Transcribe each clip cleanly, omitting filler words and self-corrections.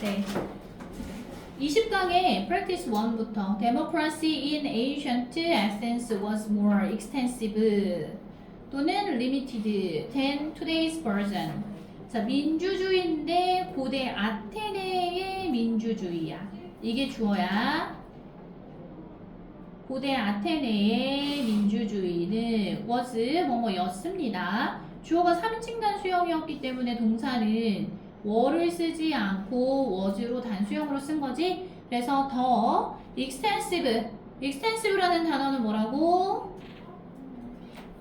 네. 20강의 practice 1부터 democracy in ancient Athens was more extensive 또는 limited than today's version. 자, 민주주의인데 고대 아테네의 민주주의야. 이게 주어야. 고대 아테네의 민주주의는 was 뭐뭐였습니다. 주어가 3인칭 단수형이었기 때문에 동사는 were를 쓰지 않고 was로 단수형으로 쓴 거지. 그래서 더 extensive라는 단어는 뭐라고?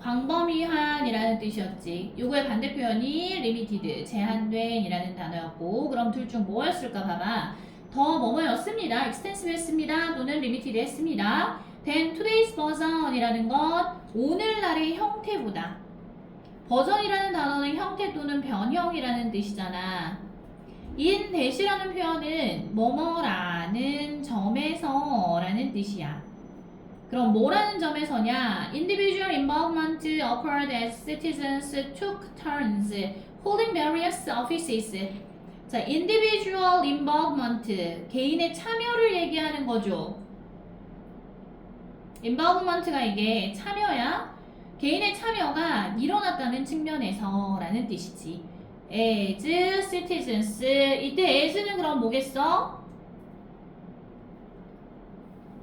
광범위한이라는 뜻이었지. 요거의 반대 표현이 limited, 제한된이라는 단어였고, 그럼 둘 중 뭐였을까 봐봐. 더 뭐뭐였습니다. extensive 했습니다. 또는 limited 했습니다. then today's version이라는 건 오늘날의 형태보다. 버전이라는 단어는 형태 또는 변형이라는 뜻이잖아. in 대시라는 표현은 뭐뭐라는 점에서 라는 뜻이야. 그럼 뭐라는 점에서냐? Individual involvement occurred as citizens took turns holding various offices. 자, individual involvement, 개인의 참여를 얘기하는 거죠. involvement가 이게 참여야. 개인의 참여가 일어났다는 측면에서 라는 뜻이지. as citizens. 이때 as는 그럼 뭐겠어?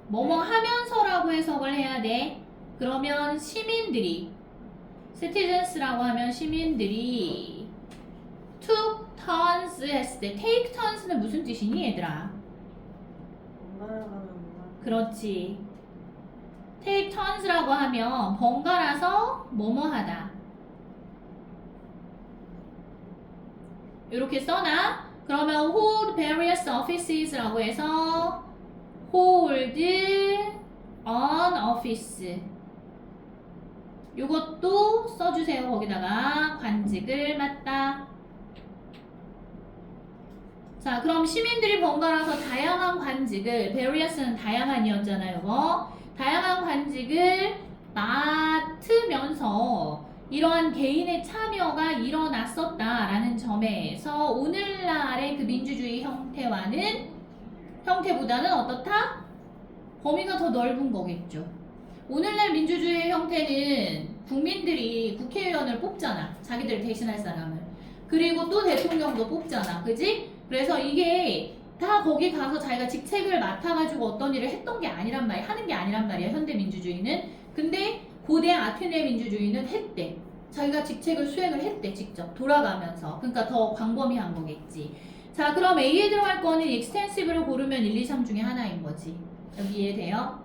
뭐뭐 하면서라고 해석을 해야 돼. 그러면 시민들이, citizens라고 하면 시민들이 took turns 했을 때 take turns는 무슨 뜻이니 얘들아? 그렇지. take turns라고 하면 번갈아서 뭐뭐 하다. 이렇게 써놔. 그러면 hold various offices라고 해서 hold an office. 요것도 써주세요. 거기다가 관직을 맡다. 자, 그럼 시민들이 번갈아서 다양한 관직을, various는 다양한이었잖아요. 요거. 다양한 관직을 맡으면서 이러한 개인의 참여가 일어났었다라는 점에서 오늘날의 그 민주주의 형태보다는 어떻다? 범위가 더 넓은 거겠죠. 오늘날 민주주의 형태는 국민들이 국회의원을 뽑잖아. 자기들 대신할 사람을. 그리고 또 대통령도 뽑잖아. 그지? 그래서 이게 다 거기 가서 자기가 직책을 맡아가지고 어떤 일을 했던 게 아니란 말이야. 하는 게 아니란 말이야. 현대 민주주의는. 근데 고대 아테네 민주주의는 했대. 자기가 직책을 수행을 했대. 직접 돌아가면서. 그러니까 더 광범위한 거겠지. 자, 그럼 A에 들어갈 거는 extensive를 고르면 1, 2, 3 중에 하나인 거지. 여기 이해돼요?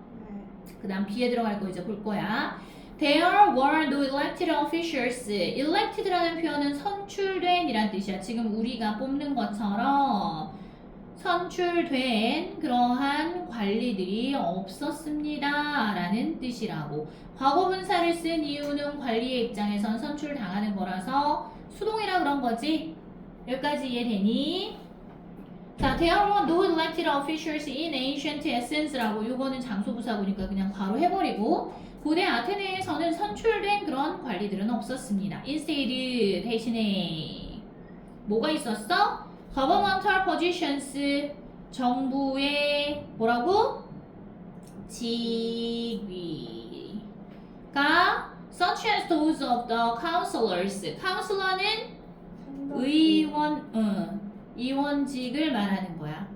그 다음 B에 들어갈 거 이제 볼 거야. There were no elected officials. elected라는 표현은 선출된 이란 뜻이야. 지금 우리가 뽑는 것처럼 선출된 그러한 관리들이 없었습니다 라는 뜻이라고. 과거분사를 쓴 이유는 관리의 입장에선 선출당하는 거라서 수동이라 그런 거지. 여기까지 이해되니? 자, there were no elected officials in ancient Athens라고. 요거는 장소부사구니까 그냥 바로 해버리고, 고대 아테네에서는 선출된 그런 관리들은 없었습니다. instead 대신에 뭐가 있었어? governmental positions, 정부의 뭐라고? 직위가 such as those of the councillors. counselor는 의원직을 말하는 거야.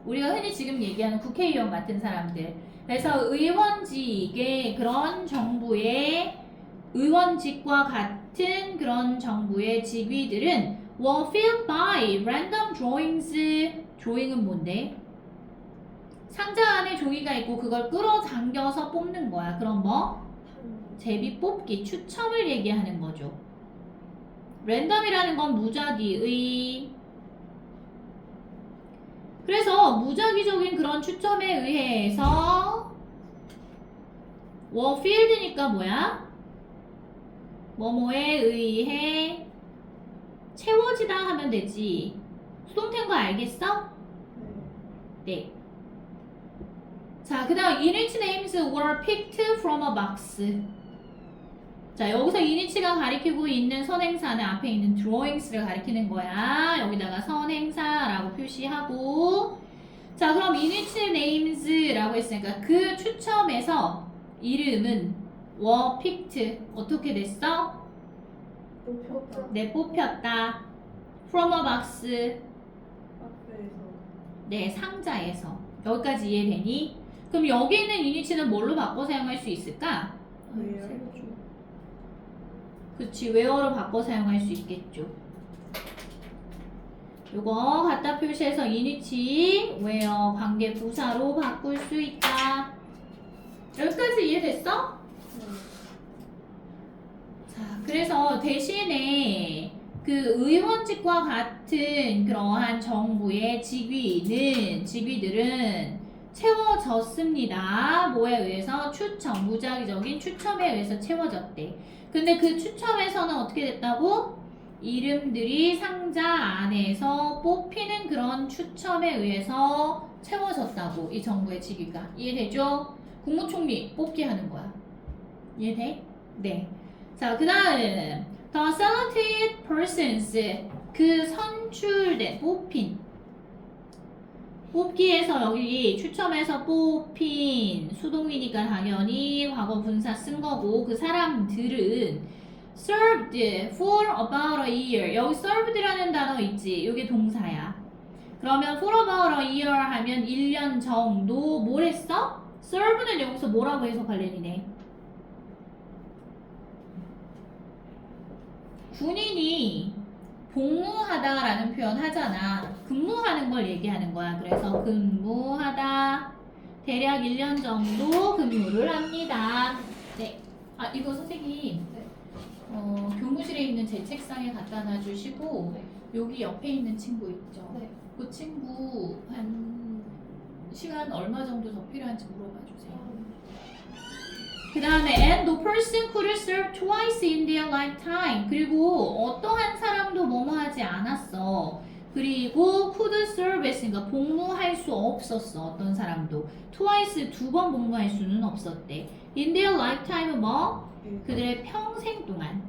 우리가 흔히 지금 얘기하는 국회의원 같은 사람들. 그래서 의원직의 그런 정부의 의원직과 같은 그런 정부의 직위들은 were filled by random drawings. drawing은 뭔데? 상자 안에 종이가 있고 그걸 끌어당겨서 뽑는 거야. 그럼 뭐? 제비 뽑기, 추첨을 얘기하는 거죠. 랜덤이라는 건 무작위의. 그래서 무작위적인 그런 추첨에 의해서 were filled니까 뭐야? 뭐뭐에 의해 채워지다 하면 되지. 수동태인 거 알겠어? 네. 자, 그 다음 in which names were picked from a box. 자, 자, 여기서 이니치가 가리키고 있는 선행사는 앞에 있는 drawings를 가리키는 거야. 여기다가 선행사라고 표시하고. 자, 그럼 이니치 names라고 했으니까 그 추첨에서 이름은 were picked. 어떻게 됐어? 뽑혔다. 네, 뽑혔다. from a box. 박스에서. 네, 상자에서. 여기까지 이해되니? 그럼 여기 있는 이니치는 뭘로 바꿔 사용할 수 있을까? 왜요? 그치, where로 바꿔 사용할 수 있겠죠. 요거 갖다 표시해서 이니치 where 관계 부사로 바꿀 수 있다. 여기까지 이해됐어? 자, 그래서 대신에 그 의원직과 같은 그러한 정부의 직위들은 채워졌습니다. 뭐에 의해서? 추첨, 무작위적인 추첨에 의해서 채워졌대. 근데 그 추첨에서는 어떻게 됐다고? 이름들이 상자 안에서 뽑히는 그런 추첨에 의해서 채워졌다고. 이 정부의 직위가. 이해되죠? 국무총리 뽑기 하는 거야. 이해돼? 네. 자, 그 다음 The selected persons, 그 선출된, 뽑기에서 여기 추첨해서 뽑힌 수동이니까 당연히 과거 분사 쓴 거고 그 사람들은 served for about a year. 여기 served라는 단어 있지? 이게 동사야. 그러면 for about a year 하면 1년 정도 뭘 했어? serve는 여기서 뭐라고 해석할래니네? 군인이 복무하다라는 표현 하잖아. 근무하는 걸 얘기하는 거야. 그래서 근무하다. 대략 1년 정도 근무를 합니다. 네. 아, 이거 선생님. 네. 교무실에 있는 제 책상에 갖다 놔주시고, 네. 여기 옆에 있는 친구 있죠? 네. 그 친구 한 시간 얼마 정도 더 필요한지 물어봐 주세요. 그 다음에 and no person could serve twice in their lifetime. 그리고 어떠한 사람도 뭐뭐 하지 않았어. 그리고 could serve 했으니까 복무할 수 없었어. 어떤 사람도 twice 두 번 복무할 수는 없었대. in their lifetime 뭐? 그들의 평생 동안.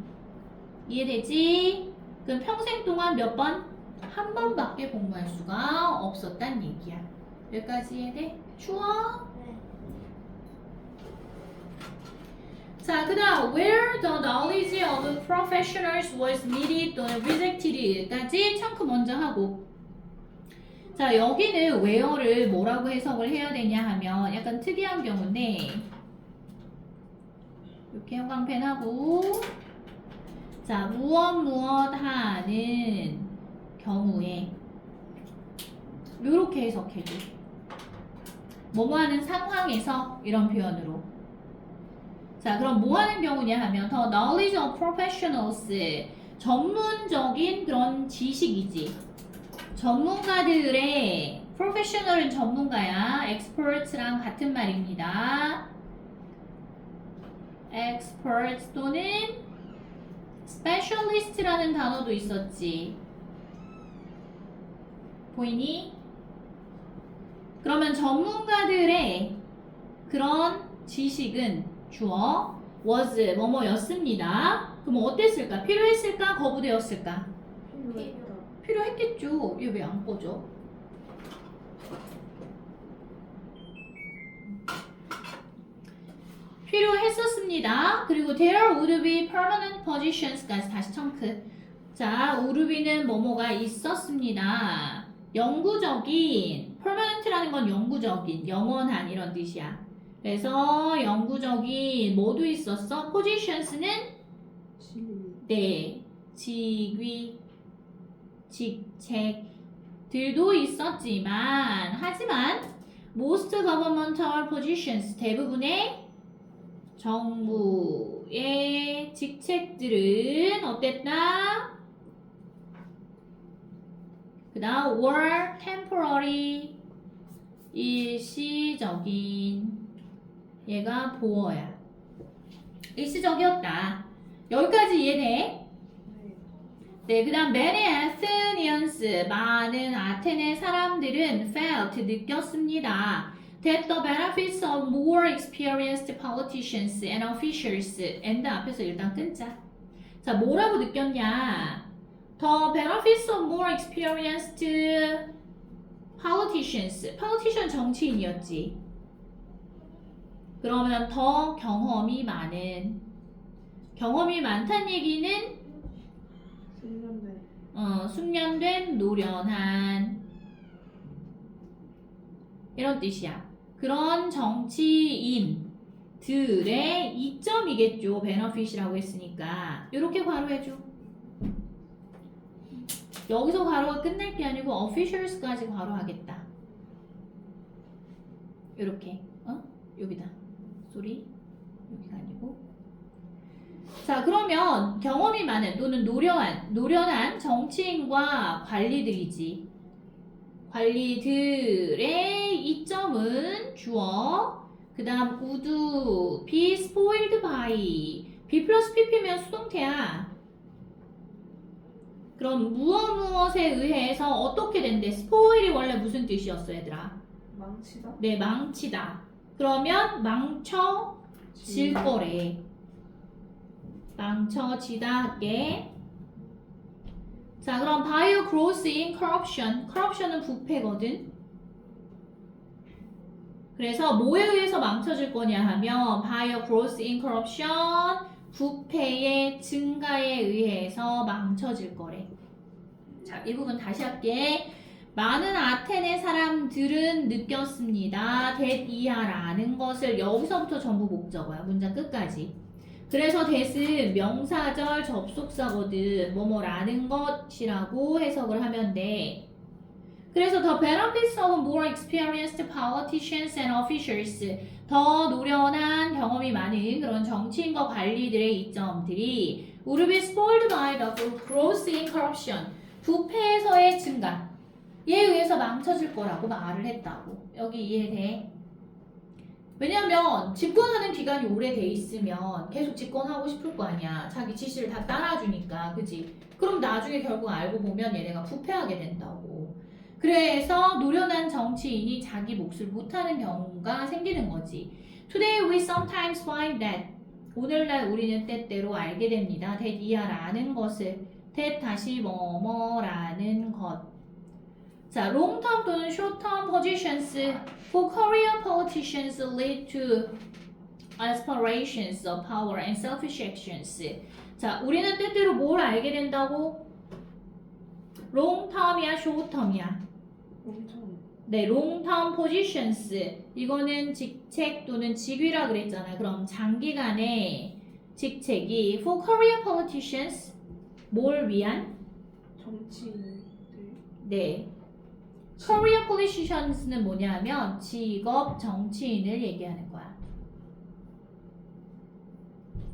이해되지? 그럼 평생 동안 몇 번? 한 번밖에 복무할 수가 없었단 얘기야. 여기까지 이해돼? 쉬워? 자, 그 다음 where the knowledge of professionals was needed 또는 rejected까지 청크 먼저 하고. 자, 여기는 where를 뭐라고 해석을 해야 되냐 하면 약간 특이한 경우인데 이렇게 형광펜 하고 자, 무엇 하는 경우에 이렇게 해석해줘. 뭐뭐 하는 상황에서 이런 표현으로. 자, 그럼 뭐 하는 경우냐 하면 the knowledge of professionals 전문적인 그런 지식이지. 전문가들의 professional은 전문가야. experts랑 같은 말입니다. experts 또는 specialist라는 단어도 있었지. 보이니? 그러면 전문가들의 그런 지식은 주어 was 뭐뭐였습니다. 그럼 어땠을까? 필요했을까? 거부되었을까? 필요했겠죠. 이거 왜 안 꺼져? 필요했었습니다. 그리고 there would be permanent positions까지 다시 청크. 자, would be는 뭐뭐가 있었습니다. 영구적인, permanent라는 건 영구적인, 영원한 이런 뜻이야. 그래서 영구적인 뭐도 있었어? positions는 네, 직위, 직책들도 있었지만 하지만 most governmental positions 대부분의 정부의 직책들은 어땠다? 그 다음 were temporary 일시적인 얘가 보어야 일시적이었다. 여기까지 이해돼? 네, 그 다음 many Athenians 많은 아테네 사람들은 felt 느꼈습니다. that the benefits of more experienced politicians and officials and 앞에서 일단 끊자. 자, 뭐라고 느꼈냐? The benefits of more experienced politicians. politician 정치인이었지. 그러면 더 경험이 많은. 경험이 많다는 얘기는 숙련된, 노련한 이런 뜻이야. 그런 정치인들의 이점이겠죠. 베너핏이라고 했으니까 이렇게 괄호해줘. 여기서 괄호가 끝날 게 아니고 officials까지 괄호하겠다. 이렇게 여기다. 쏘리 여기가 아니고. 자, 그러면 경험이 많은 또는 노련한 정치인과 관리들이지. 관리들의 이점은 주어. 그 다음 would be spoiled by. be 플러스 pp면 수동태야. 그럼 무엇에 의해서 어떻게 된대? spoil이 원래 무슨 뜻이었어, 얘들아? 망치다? 네, 망치다. 그러면 망쳐질 거래. 망쳐지다 할게. 자, 그럼 by a growth in corruption. corruption은 부패거든. 그래서 뭐에 의해서 망쳐질 거냐 하면 by a growth in corruption. 부패의 증가에 의해서 망쳐질 거래. 자, 이 부분 다시 할게. 많은 아테네 사람들은 느꼈습니다. that 이하라는 것을 여기서부터 전부 목적어야. 문장 끝까지. 그래서 that은 명사절 접속사거든. 뭐뭐라는 것이라고 해석을 하면 돼. 그래서 the benefits of more experienced politicians and officials. 더 노련한 경험이 많은 그런 정치인과 관리들의 이점들이 would be spoiled by the growth in corruption. 부패에서의 증가. 얘에 의해서 망쳐질 거라고 말을 했다고. 여기 이해돼? 왜냐면 집권하는 기간이 오래돼 있으면 계속 집권하고 싶을 거 아니야. 자기 지시를 다 따라주니까. 그지? 그럼 나중에 결국 알고 보면 얘네가 부패하게 된다고. 그래서 노련한 정치인이 자기 몫을 못하는 경우가 생기는 거지. Today we sometimes find that. 오늘날 우리는 때때로 알게 됩니다. that 이하라는 것을. that 다시 뭐뭐라는 것. 자, long-term 또는 short-term positions for career politicians lead to aspirations of power and selfish actions. 자, 우리는 때때로 뭘 알게 된다고? long-term이야, short-term이야? 엄청. 네, long-term positions. 이거는 직책 또는 직위라 그랬잖아요. 그럼 장기간의 직책이 for career politicians 뭘 위한? 정치인들. 네. career politicians는 뭐냐면 직업 정치인을 얘기하는 거야.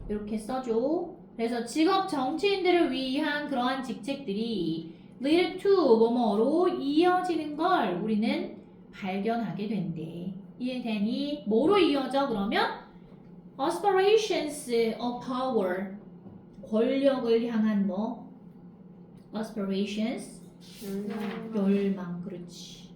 이렇게 써줘. 그래서 직업 정치인들을 위한 그러한 직책들이 lead to 뭐뭐로 이어지는 걸 우리는 발견하게 된대. 이해되니? 뭐로 이어져? 그러면 aspirations of power. 권력을 향한 뭐? aspirations 열망, 그렇지.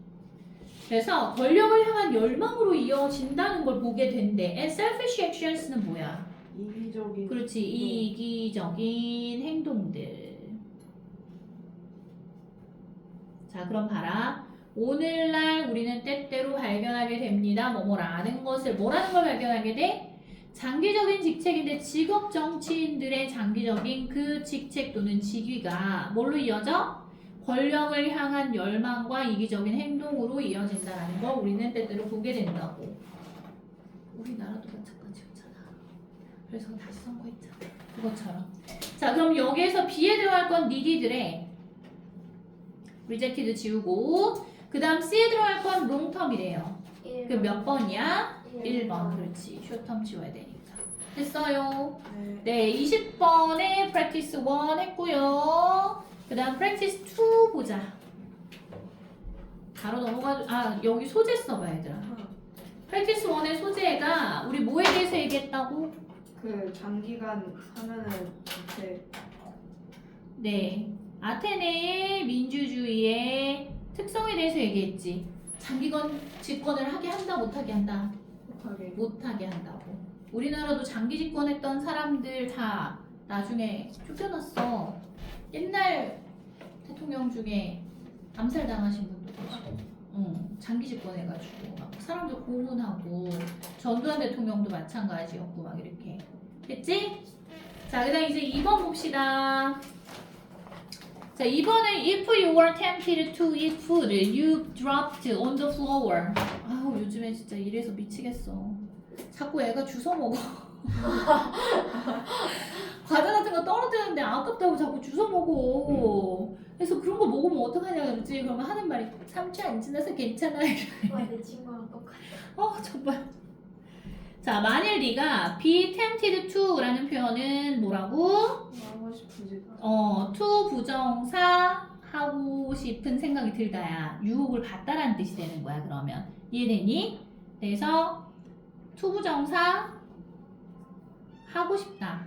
그래서 권력을 향한 열망으로 이어진다는 걸 보게 된대. And selfish actions는 뭐야? 이기적인. 그렇지, 이기적인 행동들. 자, 그럼 봐라. 오늘날 우리는 때때로 발견하게 됩니다. 뭐뭐라는 것을. 뭐라는 걸 발견하게 돼? 장기적인 직책인데 직업 정치인들의 장기적인 그 직책 또는 직위가 뭘로 이어져? 권력을 향한 열망과 이기적인 행동으로 이어진다는 걸 우리는 때때로 보게 된다고. 우리나라도 마찬가지였잖아. 그래서 다시 선거했잖아. 그것처럼. 자, 그럼 여기에서 B에 들어갈 건 needed래. rejected 지우고, 그 다음 C에 들어갈 건 long term이래요. 그 몇 번이야? 1번. 그렇지. short term 지워야 되니까. 됐어요. 네, 20번에 practice 1 했고요. 그 다음 practice 2 보자. 바로 넘어가. 여기 소재 써봐, 얘들아. practice 1의 소재가 우리 뭐에 대해서 얘기했다고? 그 장기간 하면은 이렇게. 네, 아테네의 민주주의의 특성에 대해서 얘기했지. 장기권 집권을 하게 한다 못하게 한다? 못하게. 못하게 한다고. 우리나라도 장기 집권했던 사람들 다 나중에 쫓겨났어. 옛날 대통령 중에 암살 당하신 분도 계시고, 장기 집권해가지고 막 사람들 고문하고 전두환 대통령도 마찬가지였고 막 이렇게 됐지? 자, 그다음 이제 2번 봅시다. 자, 2번은 if you were tempted to eat food you dropped on the floor. 아우 요즘에 진짜 이래서 미치겠어. 자꾸 애가 주워 먹어. 과자 같은 거 떨어뜨리는데 아깝다고 자꾸 주워 먹어. 그래서 그런 거 먹으면 어떡하냐 그러지. 그러면 하는 말이 3초 안 지나서 괜찮아. 내 친구랑 똑같아. 정말. 자, 만일 네가 be tempted to라는 표현은 뭐라고? 하고 싶은지. to 부정사 하고 싶은 생각이 들다야. 유혹을 받다라는 뜻이 되는 거야. 그러면 이해되니? 그래서 to 부정사 하고 싶다.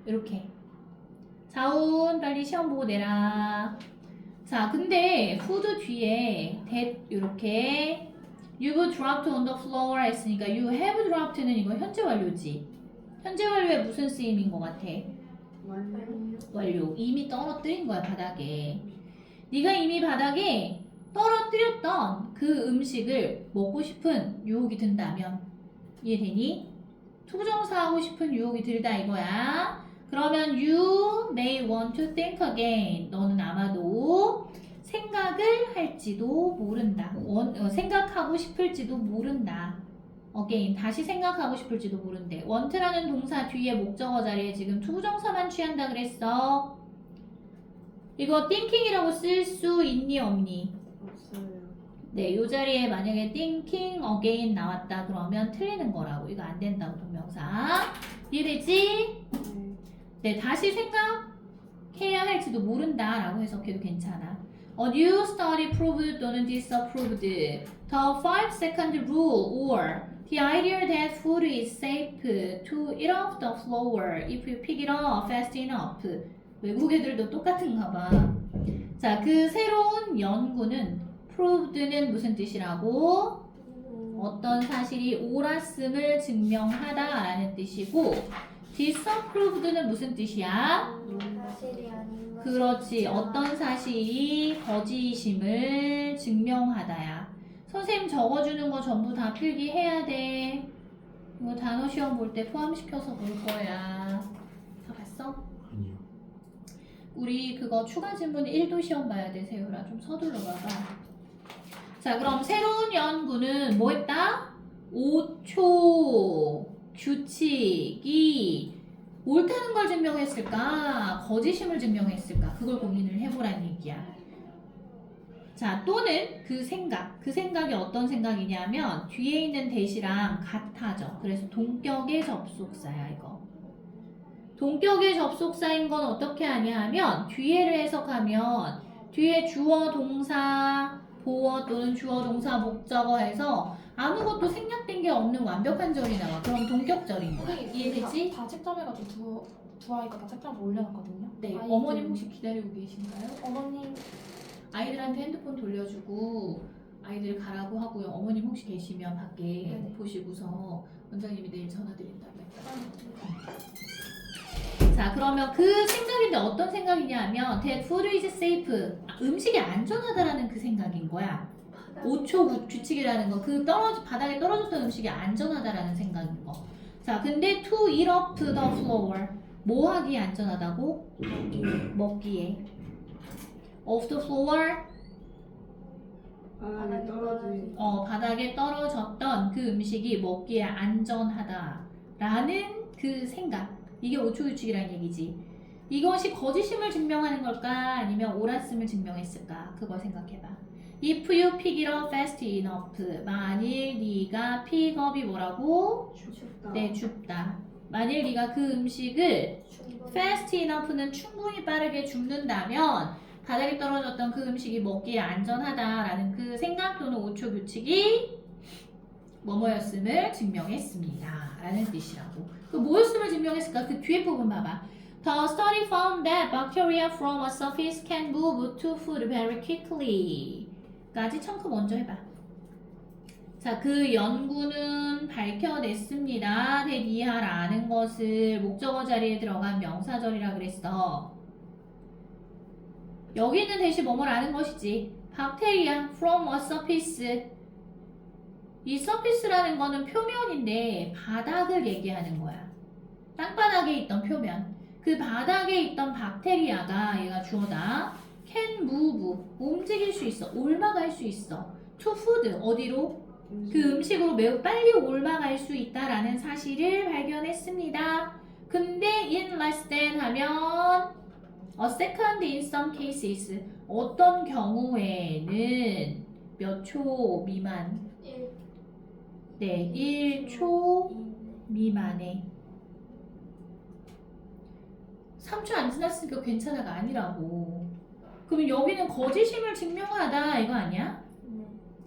이렇게. 자운 빨리 시험 보고 내라. 자, 근데 food 뒤에 that 이렇게 You've dropped on the floor 했으니까 you have dropped는 이거 현재 완료지. 현재 완료에 무슨 쓰임인 것 같아? 완료. 이미 떨어뜨린 거야 바닥에. 네가 이미 바닥에 떨어뜨렸던 그 음식을 먹고 싶은 유혹이 든다면 이해되니? 투부정사 하고 싶은 유혹이 들다 이거야. 그러면 you may want to think again. 너는 아마도 생각을 할지도 모른다. 생각하고 싶을지도 모른다. again. 다시 생각하고 싶을지도 모른대. want라는 동사 뒤에 목적어 자리에 지금 투부정사만 취한다 그랬어. 이거 thinking이라고 쓸 수 있니 없니? 없어요. 네, 요 자리에 만약에 thinking again 나왔다 그러면 틀리는 거라고. 이거 안 된다고 동명사. 이해되지? 네, 다시 생각해야 할지도 모른다라고 해석해도 괜찮아. A new study proved 또는 disapproved the 5-second rule or the idea that food is safe to eat off the floor if you pick it up fast enough. 외국 애들도 똑같은가 봐. 자, 그 새로운 연구는 proved는 무슨 뜻이라고? 어떤 사실이 옳았음을 증명하다라는 뜻이고 disapproved는 무슨 뜻이야? 사실이 아닌 것. 그렇지. 어떤 사실이 거짓임을 증명하다야. 선생님 적어주는 거 전부 다 필기해야 돼. 이거 단어 시험 볼 때 포함시켜서 볼 거야. 다 봤어? 아니요. 우리 그거 추가 질문 1도 시험 봐야 돼, 세율아. 좀 서둘러 봐봐. 자, 그럼 새로운 연구는 뭐 했다? 5초 규칙이 옳다는 걸 증명했을까? 거짓임을 증명했을까? 그걸 고민을 해보라는 얘기야. 자, 또는 그 생각이 어떤 생각이냐면 뒤에 있는 대시랑 같아져. 그래서 동격의 접속사야, 이거. 동격의 접속사인 건 어떻게 하냐 하면 뒤에를 해석하면 뒤에 주어, 동사, 보어 또는 주어, 동사, 목적어 해서 아무것도 생략된 게 없는 완벽한 절이 나와. 그럼 동격절인 거야. 이해되지? 다 책점해가지고 두 아이가 다 책점을 올려놨거든요. 네. 아이들. 어머님 혹시 기다리고 계신가요? 어머님 아이들한테 핸드폰 돌려주고 아이들 가라고 하고요. 어머님 혹시 계시면 밖에 네네. 보시고서 원장님이 내일 전화드린다고 했어요. 자, 그러면 그 생각인데 어떤 생각이냐 하면 that food is safe. 음식이 안전하다라는 그 생각인 거야. 5초 규칙이라는 거. 그 바닥에 떨어졌던 음식이 안전하다라는 생각인 거. 자, 근데 to eat off the floor. 뭐 하기에 안전하다고? 먹기에. off the floor. 바닥에 떨어진. 바닥에 떨어졌던 그 음식이 먹기에 안전하다라는 그 생각. 이게 5초 규칙이라는 얘기지. 이것이 거짓임을 증명하는 걸까? 아니면 옳았음을 증명했을까? 그걸 생각해봐. If you pick it up fast enough. 만일 네가 pick up이 뭐라고? 춥다. 네, 줍다. 만일 네가 그 음식을 fast enough는 충분히 빠르게 줍는다면 바닥에 떨어졌던 그 음식이 먹기에 안전하다라는 그 생각 또는 5초 규칙이 뭐뭐였음을 증명했습니다. 라는 뜻이라고. 그 뭐였음을 증명했을까? 그 뒤에 부분 봐봐. The study found that bacteria from a surface can move to food very quickly. 까지 청크 먼저 해봐. 자, 그 연구는 밝혀냈습니다. that 이하라는 것을 목적어 자리에 들어간 명사절이라 그랬어. 여기는 대신 뭐뭐라는 것이지. 박테리아 from a surface. 이 surface라는 거는 표면인데 바닥을 얘기하는 거야. 땅바닥에 있던 표면. 그 바닥에 있던 박테리아가 얘가 주어다. can move. 움직일 수 있어. 올라갈 수 있어. to food. 어디로? 그 음식으로 매우 빨리 올라갈 수 있다라는 사실을 발견했습니다. 근데 in less than 하면 a second in some cases. 어떤 경우에는 몇 초 미만? 1, 네, 1초 미만에. 3초 안 지났으니까 괜찮아가 아니라고. 그러면 여기는 거짓임을 증명하다 이거 아니야? 네.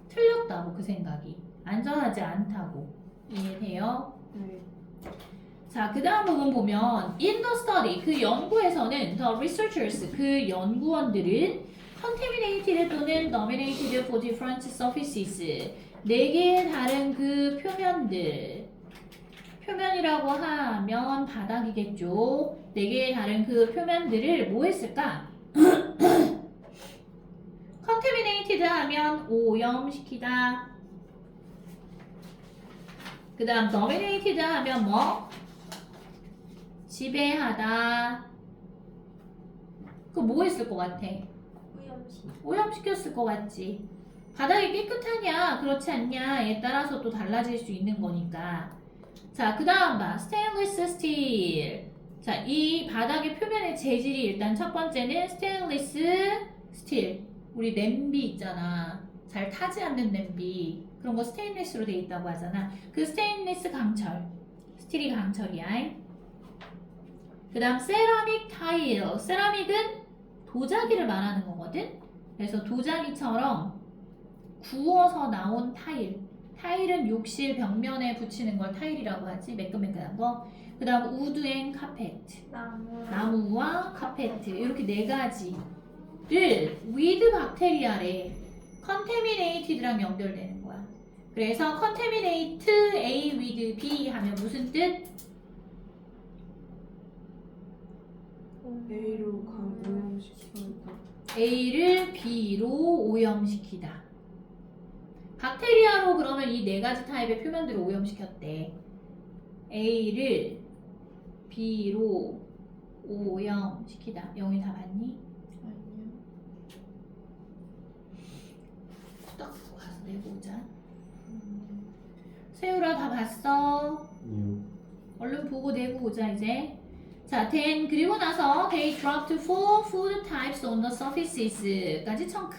틀렸다고 그 생각이. 안전하지 않다고. 이해돼요? 네. 자, 그 다음 부분 보면 in the study, 그 연구에서는 the researchers, 그 연구원들은 contaminated 또는 dominated for different surfaces, 4개의 다른 그 표면들, 표면이라고 하면 바닥이겠죠. 4개의 다른 그 표면들을 뭐 했을까? contaminated 하면 오염시키다. 그 다음 dominated 하면 뭐? 지배하다. 그거 뭐 했을 것 같아? 오염시. 오염시켰을 것 같지. 바닥이 깨끗하냐 그렇지 않냐에 따라서 또 달라질 수 있는 거니까. 자, 그 다음 봐. 스테인리스 스틸. 자, 이 바닥의 표면의 재질이 일단 첫 번째는 스테인리스 스틸. 우리 냄비 있잖아. 잘 타지 않는 냄비. 그런 거 스테인리스로 돼 있다고 하잖아. 그 스테인리스 강철. 스틸이 강철이야. 그 다음 세라믹 타일. 세라믹은 도자기를 말하는 거거든. 그래서 도자기처럼 구워서 나온 타일. 타일은 욕실 벽면에 붙이는 걸 타일이라고 하지. 매끈매끈한 거. 그 다음 우드 앤 카페트. 나무와 카페트. 이렇게 4가지를 with 박테리아래. contaminated랑 연결되는 거야. 그래서 contaminate A with B 하면 무슨 뜻? A로 오염시키다. A를 B로 오염시키다. 박테리아로 그러면 이 4가지 타입의 표면들을 오염시켰대. A를 B로 오염시키다. 영희 다 봤니? 아니요. 딱 가서 내보자. 세율아 다 봤어? 얼른 보고 내고 오자 이제. 자, then 그리고 나서 they dropped 4 food types on the surfaces까지 청크.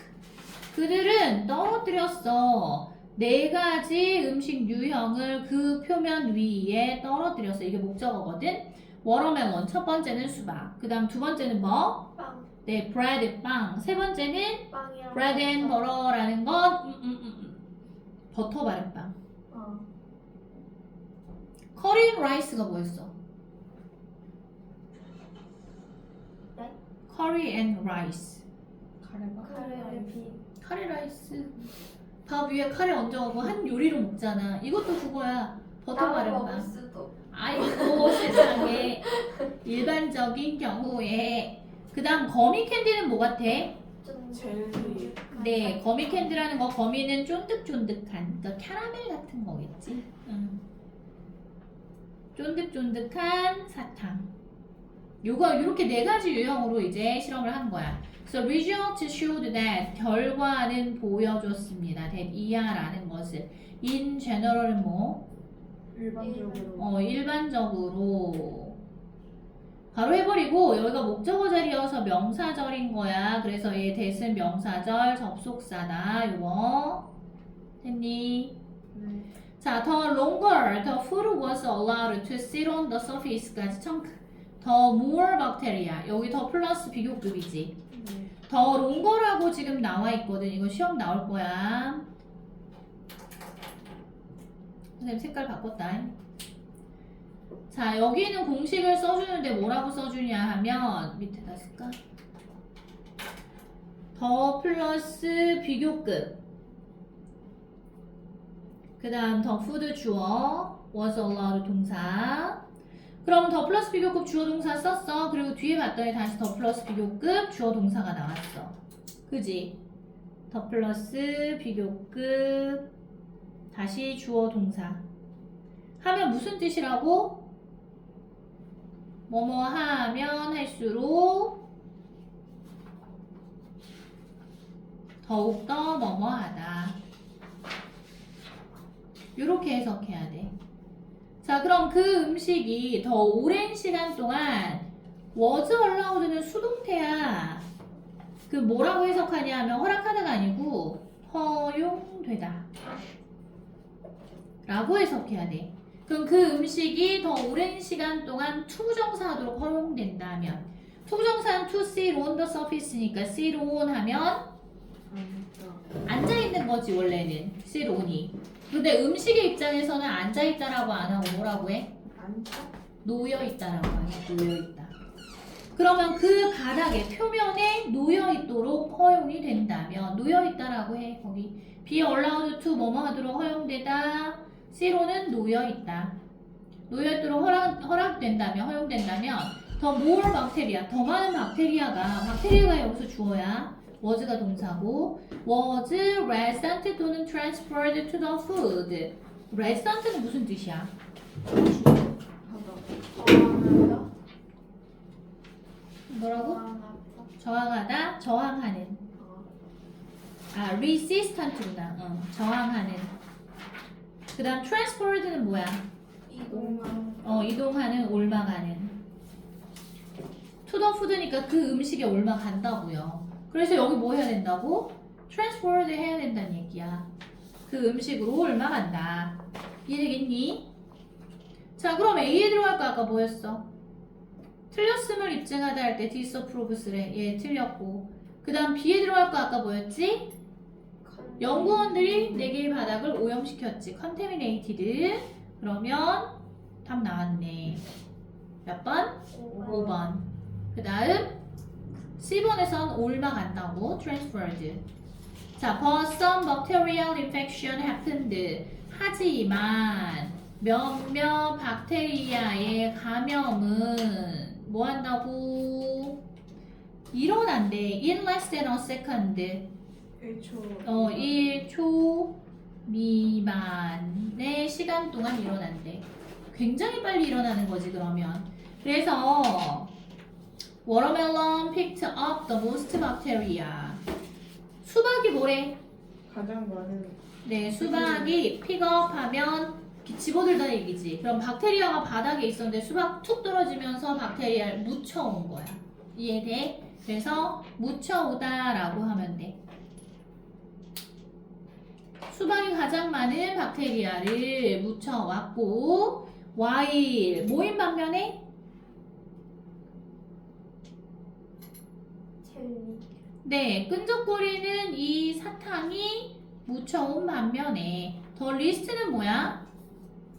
그들은 떨어뜨렸어. 4가지 음식 유형을 그 표면 위에 떨어뜨렸어. 이게 목적어거든. 워터멜론 첫 번째는 수박. 그 다음 두 번째는 뭐? 빵. 네, bread 빵. 세 번째는 빵이랑 bread and butter라는 건 버터 바른 빵. 커리 앤 라이스가 뭐였어? 네? 커리 앤 라이스. 가래가? 카레를 비. 카레 라이스. 밥 위에 카레 얹어가고 한 요리로 먹잖아. 이것도 그거야. 버터 바른 먹을 빵. 수도. 아이고 세상에. 일반적인 경우에. 그 다음 거미 캔디는 뭐 같아? 좀 젤리. 네, 거미 캔디라는 거, 거미는 쫀득쫀득한, 그러니까 캐러멜 같은 거겠지. 쫀득쫀득한 사탕. 요거 이렇게 4가지 유형으로 이제 실험을 한 거야. So results showed that 결과는 보여줬습니다. that 이하라는 것을 in general은 뭐? 일반적으로. 일반적으로. 바로 해버리고 여기가 목적어 자리여서 명사절인 거야. 그래서 얘 that은 명사절 접속사다. 요거 됐니? 네. 자, the longer the food was allowed to sit on the surface까지 청크. the more bacteria. 여기 더 플러스 비교급이지. 네. 더 롱거라고 지금 나와 있거든. 이거 시험 나올 거야. 선생님 색깔 바꿨다. 자, 여기는 공식을 써주는데 뭐라고 써주냐 하면 밑에다 쓸까? 더 플러스 비교급. 그 다음 더 푸드 주어. was allowed 동사. 그럼 더 플러스 비교급 주어 동사 썼어. 그리고 뒤에 봤더니 다시 더 플러스 비교급 주어 동사가 나왔어. 그지? 더 플러스 비교급 다시 주어 동사 하면 무슨 뜻이라고? 뭐뭐 하면 할수록 더욱더 뭐뭐 하다. 이렇게 해석해야 돼. 자, 그럼 그 음식이 더 오랜 시간 동안 was allowed는 수동태야. 그 뭐라고 해석하냐 하면 허락하다가 아니고 허용되다 라고 해석해야 돼. 그럼 그 음식이 더 오랜 시간 동안 투부정사하도록 허용된다면 투부정사는 to sit on the surface니까 sit on 하면 앉아있는 거지 원래는 sit on이. 근데 음식의 입장에서는 앉아있다라고 안 하고 뭐라고 해? 놓여있다라고 해. 놓여있다. 그러면 그 바닥에 표면에 놓여있도록 허용이 된다면 놓여있다라고 해. 거기 be allowed to 뭐뭐 하도록 허용되다. C로는 놓여있다. 놓여있도록 허용된다면 더 more 박테리아, 더 많은 박테리아가 여기서 주어야 was가 동사고 was resident 또는 transferred to the food. resident는 무슨 뜻이야? 뭐라고? 저항하다, 저항하는. resistant구나. 저항하는. 그 다음 transferred는 뭐야? 이동하는, 올라가는. to the food니까 그 음식에 올라간다고요. 그래서 여기 뭐 해야 된다고? transferred 해야 된다는 얘기야. 그 음식으로 올라간다. 이해되겠니? 자, 그럼 A에 들어갈 거 아까 뭐였어? 틀렸음을 입증하다 할 때 disapprove스래. 얘 틀렸고. 그 다음 B에 들어갈 거 아까 뭐였지? 연구원들이 4개의 바닥을 오염시켰지. contaminated. 그러면 답 나왔네. 몇 번? 5번. 그 다음 C번에선 올라간다고. transferred. 자, but some bacterial infection happened. 하지만 몇몇 박테리아의 감염은 뭐 한다고? 일어난대. in less than a second. 1초 미만의 시간 동안 일어난대. 굉장히 빨리 일어나는 거지 그러면. 그래서 watermelon picked up the most bacteria. 수박이 뭐래? 가장 많은 네, 수박이 픽업하면 집어들다는 얘기지. 그럼 박테리아가 바닥에 있었는데 수박 툭 떨어지면서 박테리아를 묻혀온 거야. 이해돼? 그래서 묻혀오다라고 하면 돼. 수박이 가장 많은 박테리아를 묻혀왔고 while 뭐인 반면에? 네, 끈적거리는 이 사탕이 묻혀온 반면에 더 리스트는 뭐야?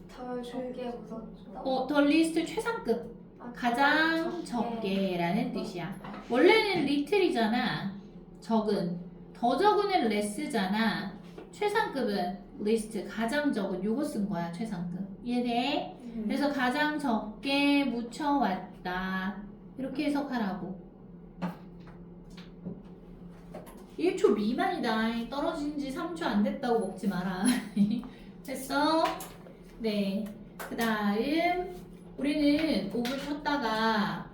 덜 적게 묻었다. 더 리스트 최상급. 가장 적게라는 뜻이야. 원래는 리틀이잖아. 적은. 더 적은은 레스잖아. 최상급은 리스트. 가장 적은 요거 쓴 거야. 최상급. 이해돼? 그래서 가장 적게 묻혀왔다. 이렇게 해석하라고. 1초 미만이다. 떨어진 지 3초 안 됐다고 먹지 마라. 됐어? 네. 그 다음 우리는 5분 쉬었다가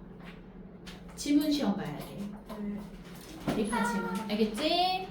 지문 시험 봐야 돼. 리파 지문. 알겠지?